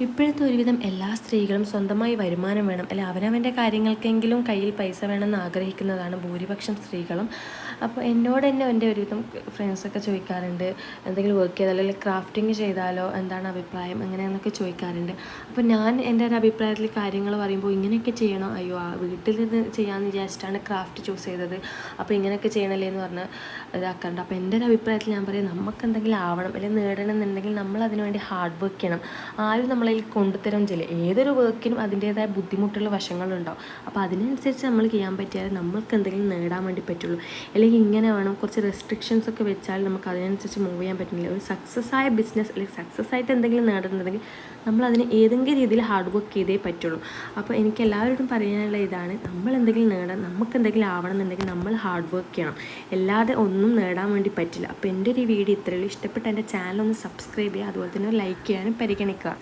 ഇപ്പോഴത്തെ ഒരുവിധം എല്ലാ സ്ത്രീകളും സ്വന്തമായി വരുമാനം വേണം, അല്ലെ അവനവൻ്റെ കാര്യങ്ങൾക്കെങ്കിലും കയ്യിൽ പൈസ വേണമെന്ന് ആഗ്രഹിക്കുന്നതാണ് ഭൂരിപക്ഷം സ്ത്രീകളും. അപ്പോൾ എന്നോട് തന്നെ എൻ്റെ ഒരുവിധം ഫ്രണ്ട്സൊക്കെ ചോദിക്കാറുണ്ട്, എന്തെങ്കിലും വർക്ക് ചെയ്താലോ അല്ലെങ്കിൽ ക്രാഫ്റ്റിംഗ് ചെയ്താലോ എന്താണ് അഭിപ്രായം അങ്ങനെയെന്നൊക്കെ ചോദിക്കാറുണ്ട്. അപ്പോൾ ഞാൻ എൻ്റെ ഒരു അഭിപ്രായത്തിൽ കാര്യങ്ങൾ പറയുമ്പോൾ ഇങ്ങനെയൊക്കെ ചെയ്യണോ, അയ്യോ വീട്ടിൽ നിന്ന് ചെയ്യാമെന്ന് വിചാരിച്ചിട്ടാണ് ക്രാഫ്റ്റ് ചൂസ് ചെയ്തത്, അപ്പോൾ ഇങ്ങനെയൊക്കെ ചെയ്യണമല്ലേ എന്ന് പറഞ്ഞ് ഇതാക്കാറുണ്ട്. അപ്പോൾ എൻ്റെ ഒരു അഭിപ്രായത്തിൽ ഞാൻ പറയും, നമുക്ക് എന്തെങ്കിലും ആവണം അല്ലെങ്കിൽ നേടണം എന്നുണ്ടെങ്കിൽ നമ്മൾ അതിനു വേണ്ടി ഹാർഡ് വർക്ക് ചെയ്യണം. ആരും നമ്മളതിൽ കൊണ്ടുതരം ചെയ്യില്ല. ഏതൊരു വർക്കിനും അതിൻ്റേതായ ബുദ്ധിമുട്ടുള്ള വശങ്ങളുണ്ടാവും. അപ്പോൾ അതിനനുസരിച്ച് നമ്മൾ ചെയ്യാൻ പറ്റിയാൽ നമ്മൾക്ക് എന്തെങ്കിലും നേടാൻ വേണ്ടി പറ്റുള്ളൂ. അല്ലെങ്കിൽ ഇങ്ങനെ വേണം, കുറച്ച് റെസ്ട്രിക്ഷൻസ് ഒക്കെ വെച്ചാൽ നമുക്ക് അതിനനുസരിച്ച് മൂവ് ചെയ്യാൻ പറ്റുന്നില്ല. ഒരു സക്സസ് ആയ ബിസിനസ് അല്ലെങ്കിൽ സക്സസ് ആയിട്ട് എന്തെങ്കിലും നേടുന്നുണ്ടെങ്കിൽ നമ്മൾ അതിന് ഏതെങ്കിലും രീതിയിൽ ഹാർഡ് വർക്ക് ചെയ്തേ പറ്റുള്ളൂ. അപ്പോൾ എനിക്ക് എല്ലാവരോടും പറയാനുള്ള ഇതാണ്, നമ്മൾ എന്തെങ്കിലും നേടാൻ, നമുക്ക് എന്തെങ്കിലും ആവണം എന്നുണ്ടെങ്കിൽ നമ്മൾ ഹാർഡ് വർക്ക് ചെയ്യണം. അല്ലാതെ ഒന്നും നേടാൻ വേണ്ടി പറ്റില്ല. അപ്പോൾ എൻ്റെ ഒരു വീഡിയോ ഇത്രയുള്ളൂ. ഇഷ്ടപ്പെട്ട എൻ്റെ ചാനൽ ഒന്ന് സബ്സ്ക്രൈബ് ചെയ്യുക, അതുപോലെ തന്നെ ലൈക്ക് ചെയ്യാനും പരിഗണിക്കുക.